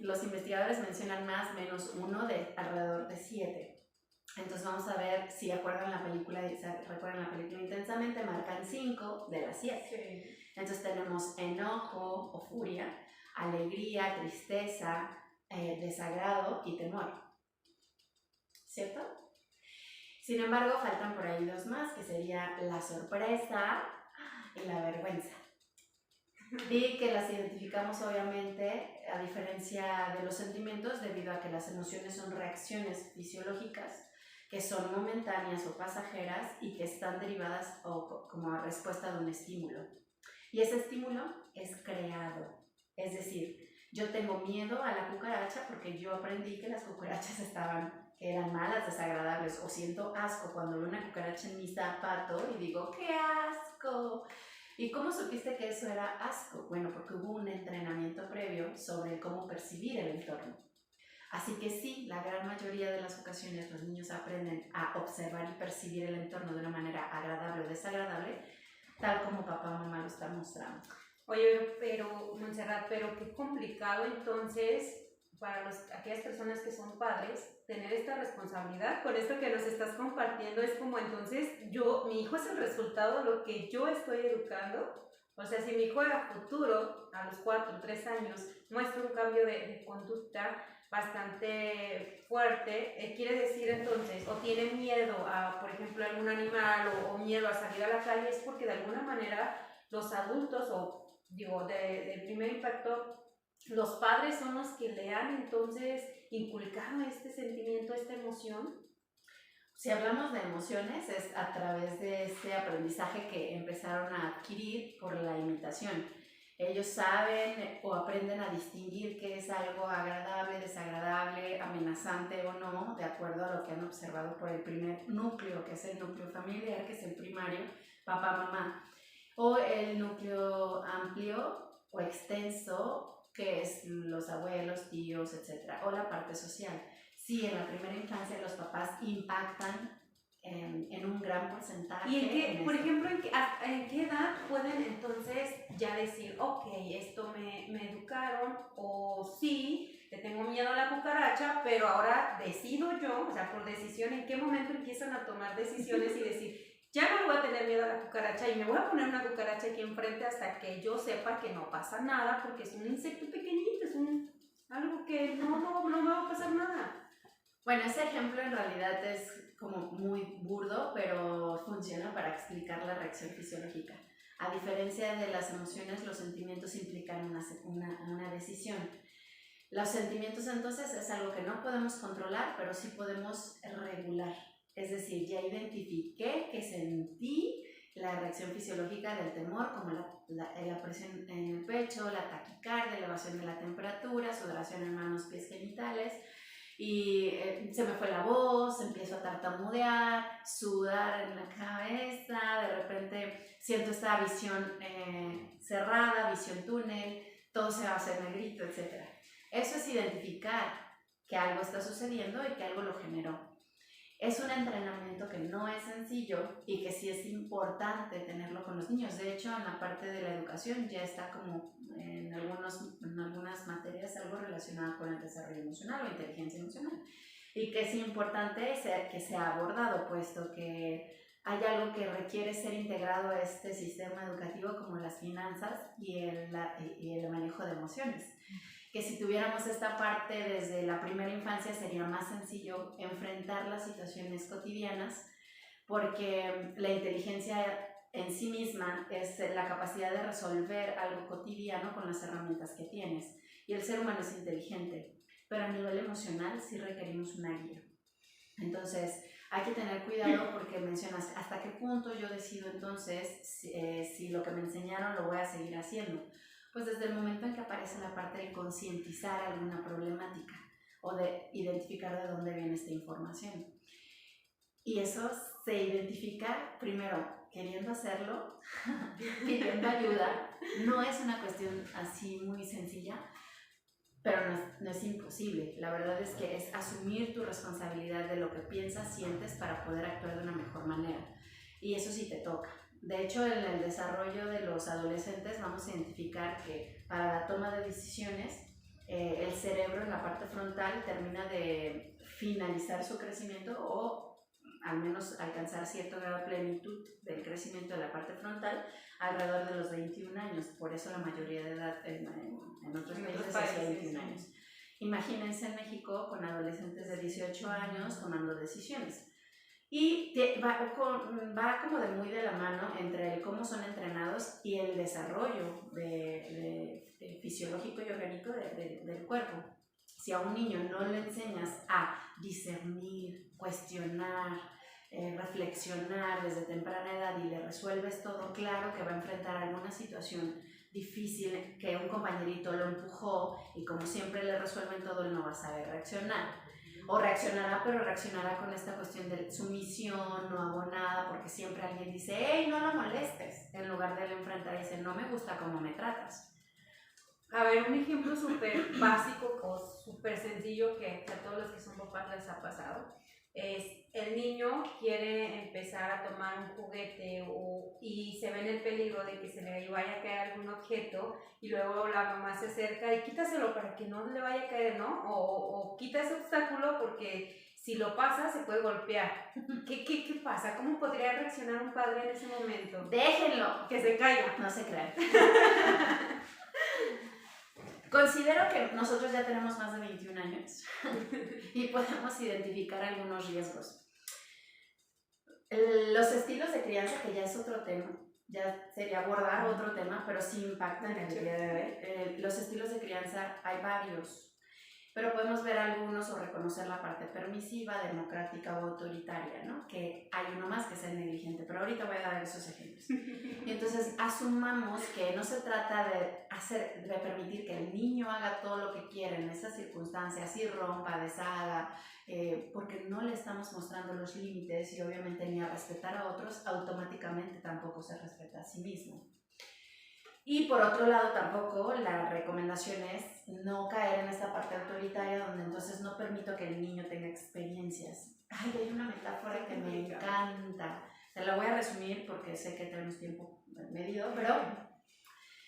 los investigadores mencionan más menos 1 de alrededor de 7. Entonces vamos a ver si recuerdan la película Intensamente, marcan 5 de las 7. Sí. Entonces tenemos enojo o furia, alegría, tristeza, desagrado y temor. ¿Cierto? Sin embargo, faltan por ahí 2 más, que sería la sorpresa y la vergüenza. Y que las identificamos obviamente a diferencia de los sentimientos debido a que las emociones son reacciones fisiológicas que son momentáneas o pasajeras y que están derivadas como a respuesta de un estímulo. Y ese estímulo es creado. Es decir, yo tengo miedo a la cucaracha porque yo aprendí que las cucarachas eran malas, desagradables, o siento asco cuando veo una cucaracha en mi zapato y digo, ¡qué asco! ¿Y cómo supiste que eso era asco? Bueno, porque hubo un entrenamiento previo sobre cómo percibir el entorno. Así que sí, la gran mayoría de las ocasiones los niños aprenden a observar y percibir el entorno de una manera agradable o desagradable, tal como papá o mamá lo están mostrando. Oye, pero Montserrat, pero qué complicado entonces para aquellas personas que son padres tener esta responsabilidad. Con esto que nos estás compartiendo es como entonces mi hijo es el resultado de lo que yo estoy educando. O sea, si mi hijo a futuro, a los 4, 3 años, muestra un cambio de conducta bastante fuerte, quiere decir entonces, o tiene miedo a, por ejemplo, algún animal o miedo a salir a la calle, es porque de alguna manera los adultos, o digo, del primer impacto, los padres son los que le han entonces inculcado este sentimiento, esta emoción. Si hablamos de emociones, es a través de este aprendizaje que empezaron a adquirir por la imitación. Ellos saben o aprenden a distinguir qué es algo agradable, desagradable, amenazante o no, de acuerdo a lo que han observado por el primer núcleo, que es el núcleo familiar, que es el primario, papá, mamá, o el núcleo amplio o extenso, que es los abuelos, tíos, etc., o la parte social. Sí, en la primera infancia los papás impactan en un gran porcentaje. ¿Y por ejemplo, en qué edad pueden entonces ya decir, ok, esto me educaron, o sí, le tengo miedo a la cucaracha, pero ahora decido yo, o sea, por decisión, en qué momento empiezan a tomar decisiones y decir, ya no voy a tener miedo a la cucaracha y me voy a poner una cucaracha aquí enfrente hasta que yo sepa que no pasa nada, porque es un insecto pequeñito, es algo que no me va a pasar nada? Bueno, ese ejemplo en realidad es como muy burdo, pero funciona para explicar la reacción fisiológica. A diferencia de las emociones, los sentimientos implican una decisión. Los sentimientos entonces es algo que no podemos controlar, pero sí podemos regular. Es decir, ya identifiqué que sentí la reacción fisiológica del temor, como la presión en el pecho, la taquicardia, elevación de la temperatura, sudoración en manos, pies, genitales, y se me fue la voz, empiezo a tartamudear, sudar en la cabeza, de repente siento esta visión cerrada, visión túnel, todo se va a hacer negrito, etc. Eso es identificar que algo está sucediendo y que algo lo generó. Es un entrenamiento que no es sencillo y que sí es importante tenerlo con los niños. De hecho, en la parte de la educación ya está como en algunas materias algo relacionado con el desarrollo emocional o inteligencia emocional. Y que es importante que sea abordado, puesto que hay algo que requiere ser integrado a este sistema educativo como las finanzas y el manejo de emociones. Que si tuviéramos esta parte desde la primera infancia sería más sencillo enfrentar las situaciones cotidianas, porque la inteligencia en sí misma es la capacidad de resolver algo cotidiano con las herramientas que tienes, y el ser humano es inteligente, pero a nivel emocional sí requerimos una guía. Entonces hay que tener cuidado porque mencionas hasta qué punto yo decido entonces si lo que me enseñaron lo voy a seguir haciendo. Pues desde el momento en que aparece la parte de concientizar alguna problemática o de identificar de dónde viene esta información. Y eso se identifica primero queriendo hacerlo, pidiendo ayuda. No es una cuestión así muy sencilla, pero no es imposible. La verdad es que es asumir tu responsabilidad de lo que piensas, sientes para poder actuar de una mejor manera. Y eso sí te toca. De hecho, en el desarrollo de los adolescentes vamos a identificar que para la toma de decisiones el cerebro en la parte frontal termina de finalizar su crecimiento o al menos alcanzar cierto grado de plenitud del crecimiento de la parte frontal alrededor de los 21 años. Por eso la mayoría de edad en otros países es 21 años. Imagínense en México con adolescentes de 18 años tomando decisiones. Y va como de muy de la mano entre el cómo son entrenados y el desarrollo fisiológico y orgánico del cuerpo. Si a un niño no le enseñas a discernir, cuestionar, reflexionar desde temprana edad y le resuelves todo, claro que va a enfrentar alguna situación difícil que un compañerito lo empujó y como siempre le resuelven todo, él no va a saber reaccionar. O reaccionará, pero reaccionará con esta cuestión de sumisión, no hago nada, porque siempre alguien dice, hey, no lo molestes, en lugar de él enfrentar y dice, no me gusta cómo me tratas. A ver, un ejemplo súper básico o súper sencillo que a todos los que son papás les ha pasado es el niño quiere empezar a tomar un juguete y se ve en el peligro de que se le vaya a caer algún objeto y luego la mamá se acerca y quítaselo para que no le vaya a caer, ¿no? O quita ese obstáculo porque si lo pasa se puede golpear. ¿Qué pasa? ¿Cómo podría reaccionar un padre en ese momento? Déjenlo. Que se caiga. No se crean. Considero que nosotros ya tenemos más de 21 años y podemos identificar algunos riesgos. Los estilos de crianza, que ya es otro tema, ya sería abordar otro tema, pero sí impacta en el día de hoy. Los estilos de crianza hay varios, pero podemos ver algunos o reconocer la parte permisiva, democrática o autoritaria, ¿no? Que hay uno más que es el negligente, pero ahorita voy a dar esos ejemplos. Y entonces asumamos que no se trata de permitir que el niño haga todo lo que quiere en esas circunstancias, y rompa, deshaga, porque no le estamos mostrando los límites y obviamente ni a respetar a otros, automáticamente tampoco se respeta a sí mismo. Y por otro lado tampoco la recomendación es no caer en esta parte autoritaria donde entonces no permito que el niño tenga experiencias. Ay, hay una metáfora que me encanta. Te la voy a resumir porque sé que tenemos tiempo medido, pero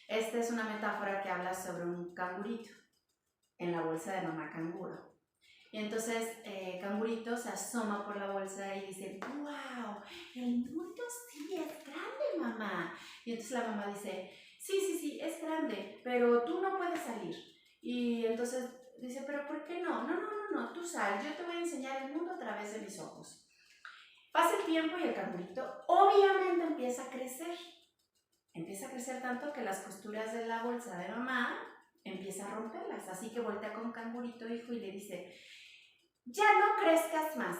esta es una metáfora que habla sobre un cangurito en la bolsa de mamá canguro. Y entonces Cangurito se asoma por la bolsa y dice, ¡wow! El mundo sí es grande, mamá. Y entonces la mamá dice, sí, es grande, pero tú no puedes salir. Y entonces dice, ¿pero por qué no? No, tú sal, yo te voy a enseñar el mundo a través de mis ojos. Pasa el tiempo y el cangurito obviamente empieza a crecer. Empieza a crecer tanto que las costuras de la bolsa de mamá empieza a romperlas. Así que voltea con Cangurito, hijo, y le dice, ya no crezcas más,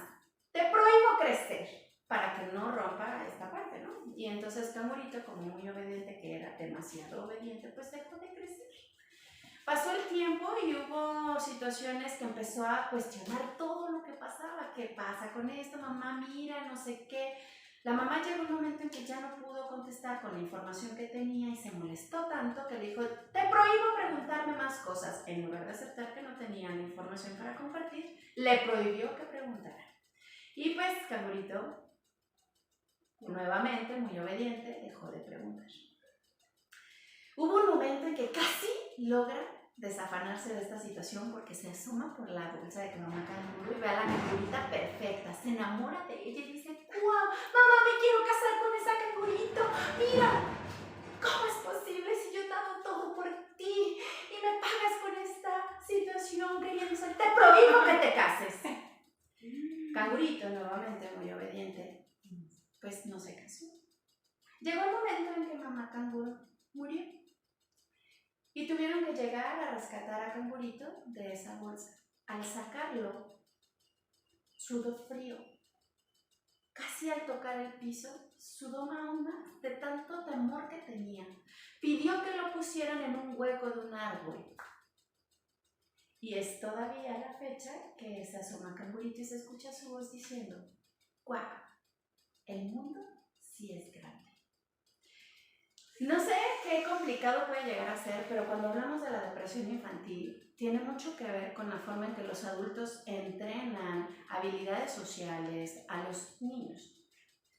te prohíbo crecer, para que no rompa esta parte, ¿no? Y entonces Cangurito, como muy obediente, que era demasiado obediente, pues dejó de crecer. Pasó el tiempo y hubo situaciones que empezó a cuestionar todo lo que pasaba. ¿Qué pasa con esto, mamá? Mira, no sé qué. La mamá llegó un momento en que ya no pudo contestar con la información que tenía y se molestó tanto que le dijo, te prohíbo preguntarme más cosas. En lugar de aceptar que no tenía la información para compartir, le prohibió que preguntara. Y pues Cangurito, nuevamente muy obediente, dejó de preguntar. Hubo un momento en que casi logra desafanarse de esta situación porque se asoma por la bolsa de mamá canguro y ve a la cangurita perfecta, se enamora de ella y dice, ¡wow! Mamá, me quiero casar con esa cangurito, mira, ¿cómo es posible si yo he dado todo por ti y me pagas con esta situación queriendo ser? Te prohíbo que te cases. Cangurito, nuevamente muy obediente, pues no se casó. Llegó el momento en que mamá canguro murió. Y tuvieron que llegar a rescatar a Cangurito de esa bolsa. Al sacarlo, sudó frío. Casi al tocar el piso, sudó aún más de tanto temor que tenía. Pidió que lo pusieran en un hueco de un árbol. Y es todavía la fecha que se asoma Cangurito y se escucha su voz diciendo, ¡guau! El mundo sí es grande. No sé qué complicado puede llegar a ser, pero cuando hablamos de la depresión infantil, tiene mucho que ver con la forma en que los adultos entrenan habilidades sociales a los niños,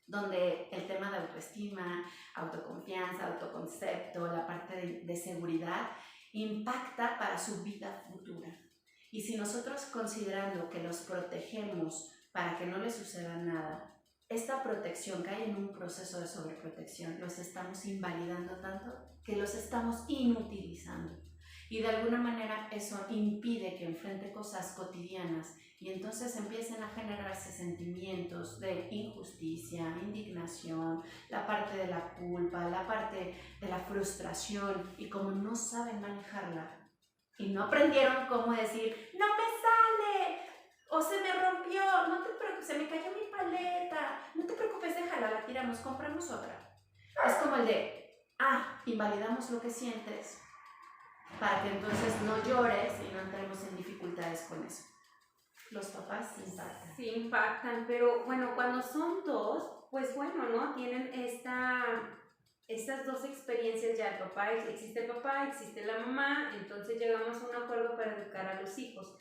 donde el tema de autoestima, autoconfianza, autoconcepto, la parte de seguridad impacta para su vida futura. Y si nosotros considerando que los protegemos para que no les suceda nada, esta protección cae en un proceso de sobreprotección, los estamos invalidando tanto que los estamos inutilizando. Y de alguna manera eso impide que enfrente cosas cotidianas y entonces empiecen a generarse sentimientos de injusticia, indignación, la parte de la culpa, la parte de la frustración, y como no saben manejarla y no aprendieron cómo decir, no me sale, o se me rompió, no te preocupes, se me cayó mi paleta, no te preocupes, déjala, la tiramos, compramos otra. Es como el de, invalidamos lo que sientes para que entonces no llores y no entremos en dificultades con eso. Los papás sí impactan. Sí, impactan, pero bueno, cuando son dos, pues bueno, ¿no? Tienen estas dos experiencias ya, existe el papá, existe la mamá, entonces llegamos a un acuerdo para educar a los hijos.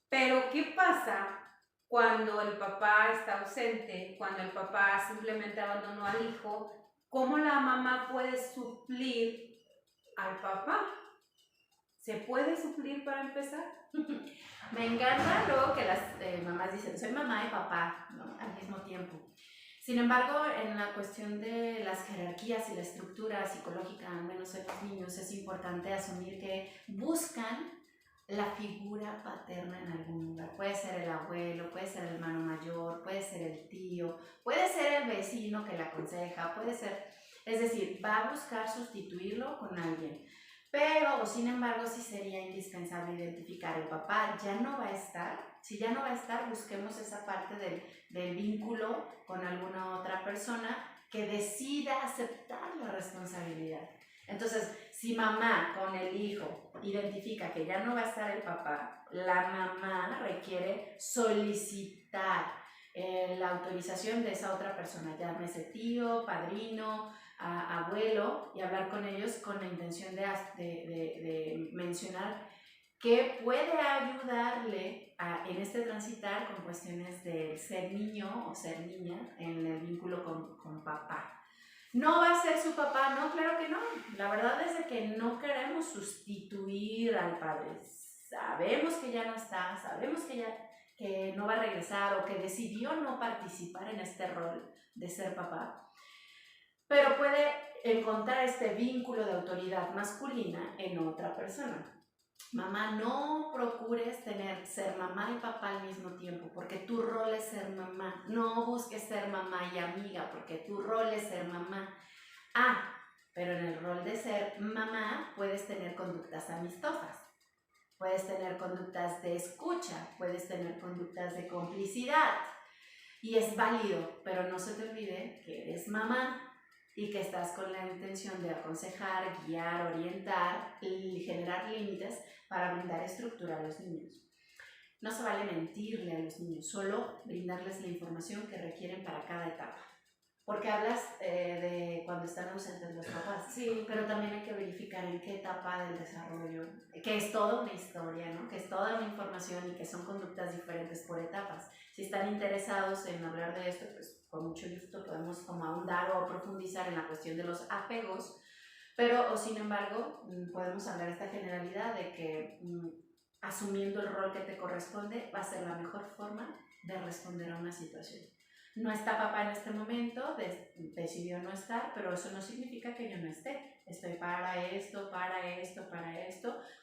Pero, ¿qué pasa cuando el papá está ausente, cuando el papá simplemente abandonó al hijo? ¿Cómo la mamá puede suplir al papá? ¿Se puede suplir para empezar? Me encanta luego que las mamás dicen, soy mamá y papá, ¿no? Al mismo tiempo. Sin embargo, en la cuestión de las jerarquías y la estructura psicológica, al menos en los niños, es importante asumir que buscan la figura paterna en algún lugar. Puede ser el abuelo, puede ser el hermano mayor, puede ser el tío, puede ser el vecino que le aconseja, puede ser... Es decir, va a buscar sustituirlo con alguien. Pero, sin embargo, sí sería indispensable identificar, el papá ya no va a estar. Si ya no va a estar, busquemos esa parte del vínculo con alguna otra persona que decida aceptar la responsabilidad. Entonces, si mamá con el hijo identifica que ya no va a estar el papá, la mamá requiere solicitar la autorización de esa otra persona, llámese tío, padrino, abuelo, y hablar con ellos con la intención de mencionar que puede ayudarle en este transitar con cuestiones de ser niño o ser niña en el vínculo con papá. ¿No va a ser su papá? No, claro que no. La verdad es que no queremos sustituir al padre. Sabemos que ya no está, sabemos que no va a regresar o que decidió no participar en este rol de ser papá, pero puede encontrar este vínculo de autoridad masculina en otra persona. Mamá, no procures ser mamá y papá al mismo tiempo, porque tu rol es ser mamá. No busques ser mamá y amiga, porque tu rol es ser mamá. Pero en el rol de ser mamá puedes tener conductas amistosas, puedes tener conductas de escucha, puedes tener conductas de complicidad. Y es válido, pero no se te olvide que eres mamá y que estás con la intención de aconsejar, guiar, orientar y generar límites para brindar estructura a los niños. No se vale mentirle a los niños, solo brindarles la información que requieren para cada etapa. Porque hablas de cuando están ausentes los papás, sí, pero también hay que verificar en qué etapa del desarrollo, que es toda una historia, ¿no? Que es toda una información y que son conductas diferentes por etapas. Si están interesados en hablar de esto, pues con mucho gusto podemos como ahondar o profundizar en la cuestión de los apegos, pero sin embargo podemos hablar de esta generalidad de que asumiendo el rol que te corresponde va a ser la mejor forma de responder a una situación. No está papá en este momento, decidió no estar, pero eso no significa que yo no esté. Estoy para esto,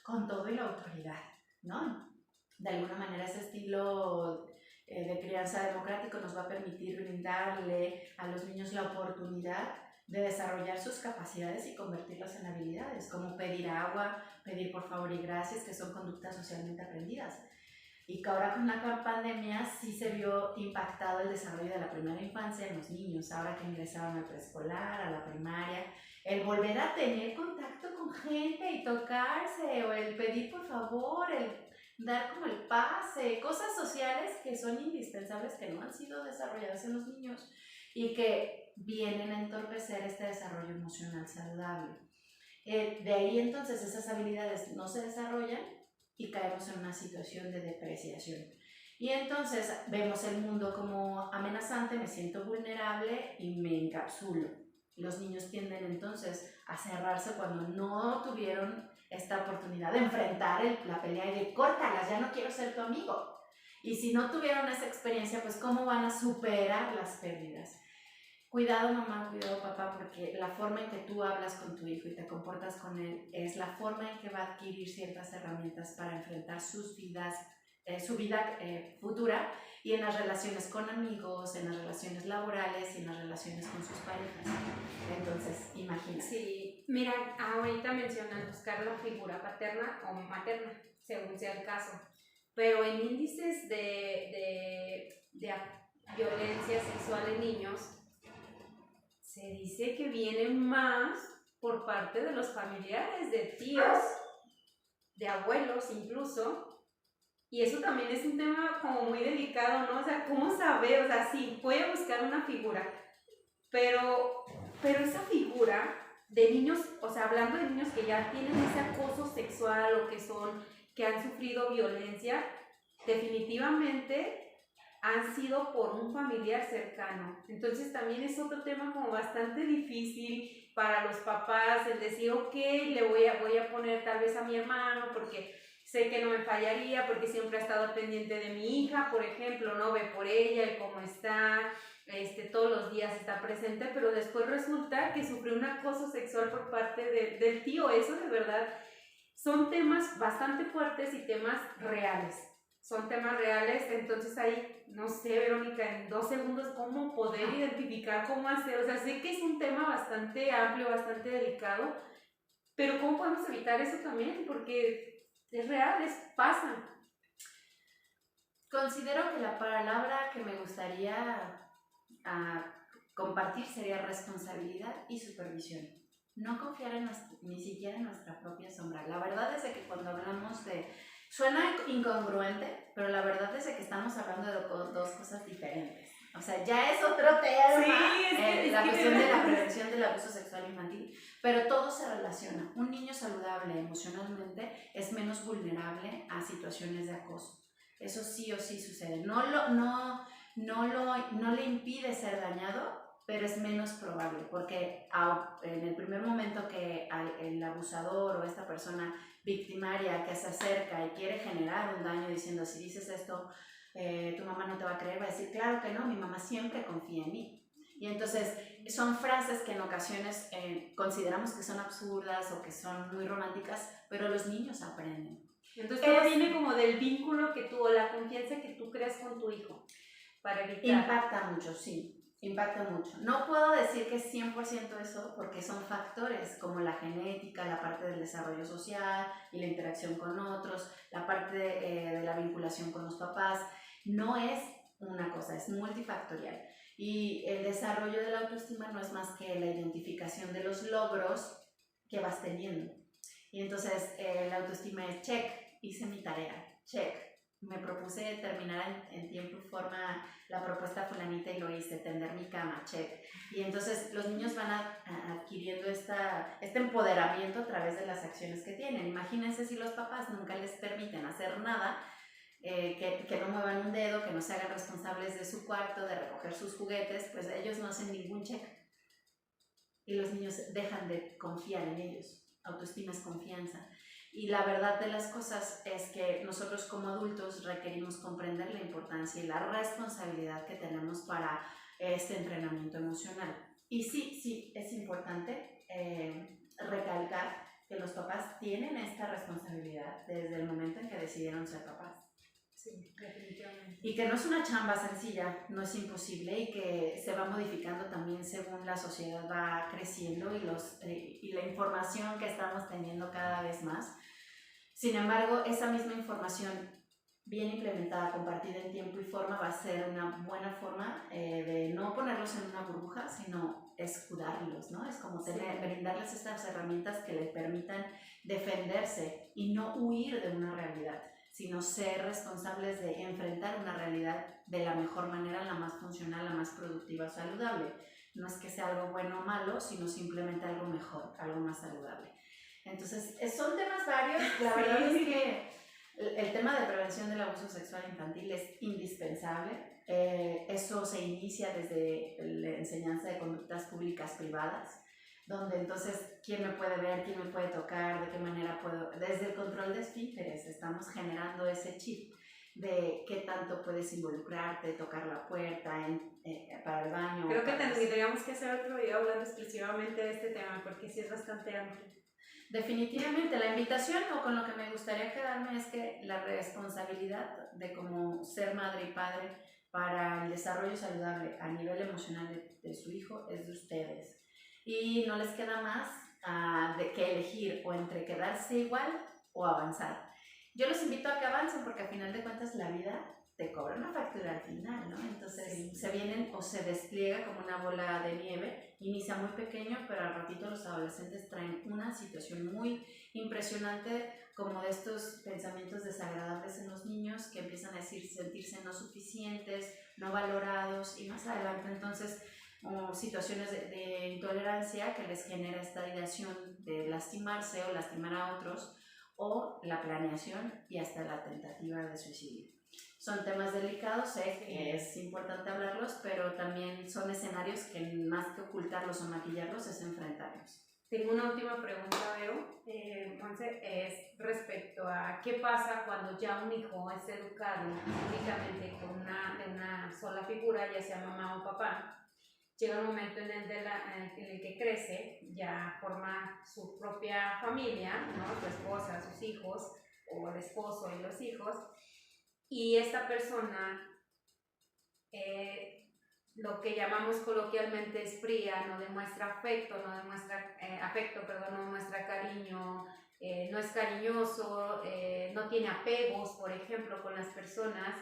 con todo y la autoridad, ¿no? De alguna manera ese estilo de crianza democrático nos va a permitir brindarle a los niños la oportunidad de desarrollar sus capacidades y convertirlas en habilidades, como pedir agua, pedir por favor y gracias, que son conductas socialmente aprendidas. Y que ahora con la pandemia sí se vio impactado el desarrollo de la primera infancia en los niños, ahora que ingresaron al preescolar, a la primaria, el volver a tener contacto con gente y tocarse, o el pedir por favor, el dar como el pase, cosas sociales que son indispensables, que no han sido desarrolladas en los niños y que vienen a entorpecer este desarrollo emocional saludable. De ahí entonces esas habilidades no se desarrollan y caemos en una situación de depreciación. Y entonces vemos el mundo como amenazante, me siento vulnerable y me encapsulo. Los niños tienden entonces a cerrarse cuando no tuvieron esta oportunidad de enfrentar la pelea y de córtalas, ya no quiero ser tu amigo. Y si no tuvieron esa experiencia, pues ¿cómo van a superar las pérdidas? Cuidado mamá, cuidado papá, porque la forma en que tú hablas con tu hijo y te comportas con él es la forma en que va a adquirir ciertas herramientas para enfrentar sus vidas, su vida futura, y en las relaciones con amigos, en las relaciones laborales y en las relaciones con sus parejas. Entonces, imagínate. Sí, mira, ahorita mencionan buscar la figura paterna o materna, según sea el caso, pero en índices de violencia sexual en niños, se dice que viene más por parte de los familiares, de tíos, de abuelos incluso, y eso también es un tema como muy delicado, ¿no? O sea, ¿cómo saber? O sea, sí, voy a buscar una figura, pero esa figura de niños, o sea, hablando de niños que ya tienen ese acoso sexual o que han sufrido violencia, definitivamente han sido por un familiar cercano. Entonces también es otro tema como bastante difícil para los papás, el decir, ok, voy a poner tal vez a mi hermano porque sé que no me fallaría, porque siempre ha estado pendiente de mi hija, por ejemplo, ¿no? Ve por ella, el cómo está, todos los días está presente, pero después resulta que sufrió un acoso sexual por parte del tío. Eso de verdad son temas bastante fuertes y temas reales. Son temas reales, entonces ahí, no sé, Verónica, en 2 segundos, ¿cómo poder identificar cómo hacer? O sea, sé que es un tema bastante amplio, bastante delicado, pero ¿cómo podemos evitar eso también? Porque es real, pasa. Considero que la palabra que me gustaría compartir sería responsabilidad y supervisión. No confiar ni siquiera en nuestra propia sombra. La verdad es que cuando hablamos de... Suena incongruente, pero la verdad es que estamos hablando de 2 cosas diferentes. O sea, ya es otro tema, sí, la cuestión de la prevención del abuso sexual infantil, pero todo se relaciona. Un niño saludable emocionalmente es menos vulnerable a situaciones de acoso. Eso sí o sí sucede. No le impide ser dañado, pero es menos probable, porque en el primer momento que el abusador o esta persona victimaria que se acerca y quiere generar un daño diciendo, si dices esto, tu mamá no te va a creer, va a decir, claro que no, mi mamá siempre confía en mí. Y entonces son frases que en ocasiones consideramos que son absurdas o que son muy románticas, pero los niños aprenden. Entonces todo viene como del vínculo que tú, o la confianza que tú creas con tu hijo, para evitar. Impacta mucho, sí. Impacta mucho. No puedo decir que es 100% eso, porque son factores como la genética, la parte del desarrollo social y la interacción con otros, la parte de la vinculación con los papás. No es una cosa, es multifactorial. Y el desarrollo de la autoestima no es más que la identificación de los logros que vas teniendo. Y entonces la autoestima es check, hice mi tarea, check. Me propuse terminar en tiempo y forma la propuesta fulanita y lo hice, tender mi cama, check. Y entonces los niños van adquiriendo este empoderamiento a través de las acciones que tienen. Imagínense si los papás nunca les permiten hacer nada, que no muevan un dedo, que no se hagan responsables de su cuarto, de recoger sus juguetes, pues ellos no hacen ningún check. Y los niños dejan de confiar en ellos. Autoestima es confianza. Y la verdad de las cosas es que nosotros como adultos requerimos comprender la importancia y la responsabilidad que tenemos para este entrenamiento emocional. Y sí, es importante recalcar que los papás tienen esta responsabilidad desde el momento en que decidieron ser papás. Sí, definitivamente. Y que no es una chamba sencilla, no es imposible, y que se va modificando también según la sociedad va creciendo y la información que estamos teniendo cada vez más. Sin embargo, esa misma información bien implementada, compartida en tiempo y forma, va a ser una buena forma de no ponerlos en una burbuja, sino escudarlos, ¿no? Es como brindarles estas herramientas que les permitan defenderse y no huir de una realidad, sino ser responsables de enfrentar una realidad de la mejor manera, la más funcional, la más productiva, saludable. No es que sea algo bueno o malo, sino simplemente algo mejor, algo más saludable. Entonces, son temas varios. La verdad es que el tema de prevención del abuso sexual infantil es indispensable. Eso se inicia desde la enseñanza de conductas públicas privadas. donde entonces quién me puede ver, quién me puede tocar, de qué manera puedo, desde el control de esfínteres estamos generando ese chip de qué tanto puedes involucrarte, tocar la puerta para el baño. Creo que tendríamos que hacer otro video hablando exclusivamente de este tema, porque sí es bastante amplio. Definitivamente, la invitación o con lo que me gustaría quedarme es que la responsabilidad de como ser madre y padre para el desarrollo saludable a nivel emocional de su hijo es de ustedes. Y no les queda más de que elegir o entre quedarse igual o avanzar. Yo los invito a que avancen porque al final de cuentas la vida te cobra una factura al final, ¿no? Entonces se vienen o se despliega como una bola de nieve, inicia muy pequeño, pero al ratito los adolescentes traen una situación muy impresionante como de estos pensamientos desagradables en los niños que empiezan a sentirse no suficientes, no valorados y más adelante entonces situaciones de intolerancia que les genera esta ideación de lastimarse o lastimar a otros o la planeación y hasta la tentativa de suicidio. Son temas delicados, sé que es importante hablarlos, pero también son escenarios que más que ocultarlos o maquillarlos es enfrentarlos. Tengo una última pregunta, Vero, Monse, es respecto a qué pasa cuando ya un hijo es educado únicamente con de una sola figura, ya sea mamá o papá. Llega un momento en el que crece, ya forma su propia familia, ¿no? Su esposa, sus hijos, o el esposo y los hijos, y esta persona, lo que llamamos coloquialmente es fría, no demuestra afecto, no demuestra cariño, no es cariñoso, no tiene apegos, por ejemplo, con las personas.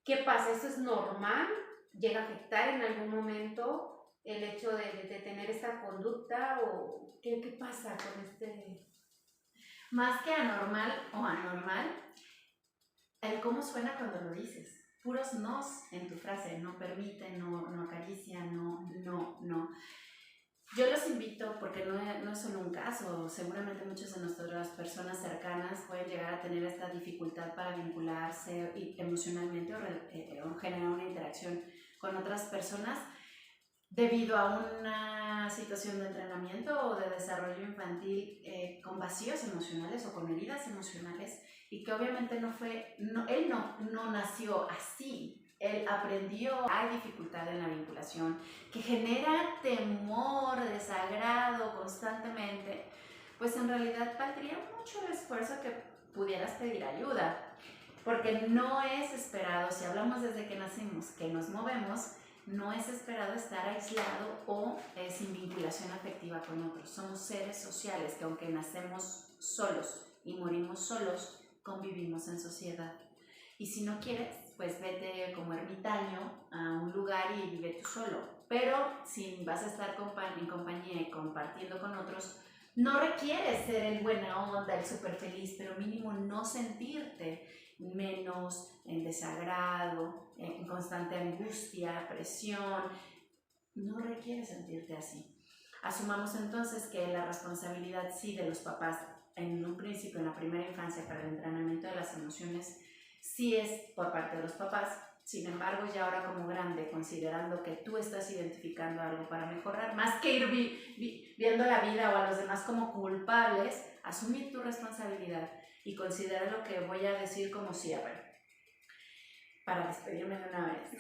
¿Qué pasa? ¿Eso es normal? ¿Llega a afectar en algún momento el hecho de tener esta conducta? ¿O qué pasa con este? Más que anormal o anormal, el cómo suena cuando lo dices. Puros nos en tu frase, no permite, no acaricia, no. Yo los invito, porque no es solo un caso, seguramente muchas de nuestras personas cercanas pueden llegar a tener esta dificultad para vincularse emocionalmente o generar una interacción con otras personas debido a una situación de entrenamiento o de desarrollo infantil con vacíos emocionales o con heridas emocionales y que obviamente él no nació así. Él aprendió, hay dificultad en la vinculación, que genera temor, desagrado constantemente, pues en realidad valdría mucho el esfuerzo que pudieras pedir ayuda, porque no es esperado, si hablamos desde que nacimos, que nos movemos, no es esperado estar aislado o sin vinculación afectiva con otros. Somos seres sociales que aunque nacemos solos y morimos solos, convivimos en sociedad. Y si no quieres, pues vete como ermitaño a un lugar y vive tú solo. Pero si vas a estar en compañía y compartiendo con otros, no requieres ser el buena onda, el súper feliz, pero mínimo no sentirte menos en desagrado, en constante angustia, presión. No requieres sentirte así. Asumamos entonces que la responsabilidad sí de los papás en un principio, en la primera infancia, para el entrenamiento de las emociones, sí es por parte de los papás. Sin embargo, ya ahora como grande, considerando que tú estás identificando algo para mejorar, más que ir viendo la vida o a los demás como culpables, asumir tu responsabilidad y considera lo que voy a decir como cierre, para despedirme de una vez.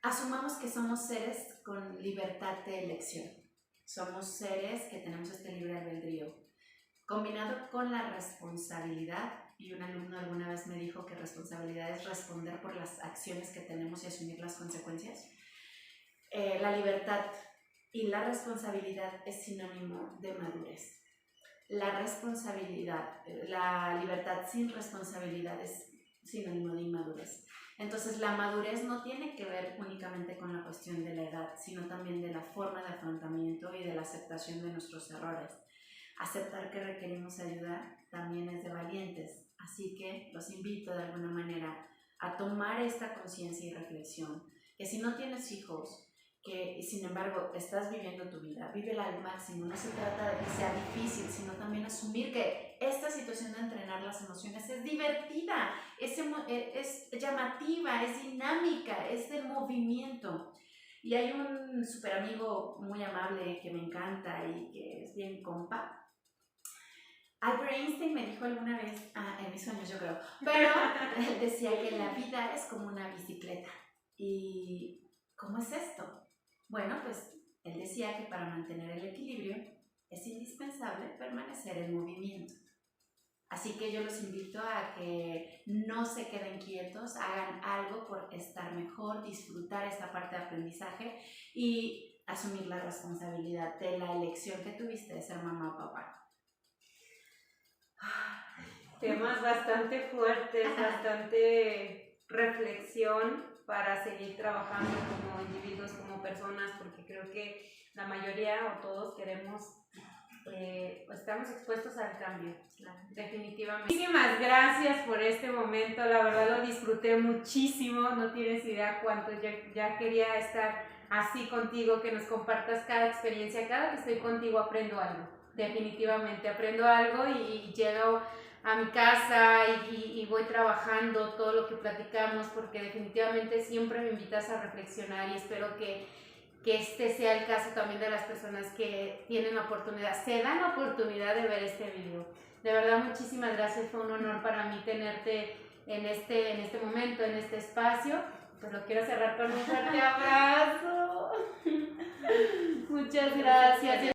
Asumamos que somos seres con libertad de elección. Somos seres que tenemos este libre albedrío, combinado con la responsabilidad. Y un alumno alguna vez me dijo que responsabilidad es responder por las acciones que tenemos y asumir las consecuencias. La libertad y la responsabilidad es sinónimo de madurez. La libertad sin responsabilidad es sinónimo de inmadurez. Entonces la madurez no tiene que ver únicamente con la cuestión de la edad, sino también de la forma de afrontamiento y de la aceptación de nuestros errores. Aceptar que requerimos ayuda también es de valientes. Así que los invito de alguna manera a tomar esta conciencia y reflexión, que si no tienes hijos, que sin embargo estás viviendo tu vida, vívela al máximo. No se trata de que sea difícil, sino también asumir que esta situación de entrenar las emociones es divertida, es llamativa, es dinámica, es de movimiento. Y hay un súper amigo muy amable que me encanta y que es bien compa. Albert Einstein me dijo alguna vez, en mis sueños yo creo, pero él decía que la vida es como una bicicleta. ¿Y cómo es esto? Bueno, pues él decía que para mantener el equilibrio es indispensable permanecer en movimiento. Así que yo los invito a que no se queden quietos, hagan algo por estar mejor, disfrutar esta parte de aprendizaje y asumir la responsabilidad de la elección que tuviste de ser mamá o papá. Temas bastante fuertes, bastante reflexión para seguir trabajando como individuos, como personas, porque creo que la mayoría o todos queremos, estamos expuestos al cambio, definitivamente. Muchísimas gracias por este momento, la verdad lo disfruté muchísimo, no tienes idea cuánto ya quería estar así contigo, que nos compartas cada experiencia, cada que estoy contigo aprendo algo, definitivamente aprendo algo y llego a mi casa y voy trabajando todo lo que platicamos, porque definitivamente siempre me invitas a reflexionar y espero que este sea el caso también de las personas que tienen la oportunidad, se dan la oportunidad de ver este video. De verdad, muchísimas gracias, fue un honor para mí tenerte en este momento, en este espacio. Pues lo quiero cerrar con un fuerte abrazo. Muchas gracias.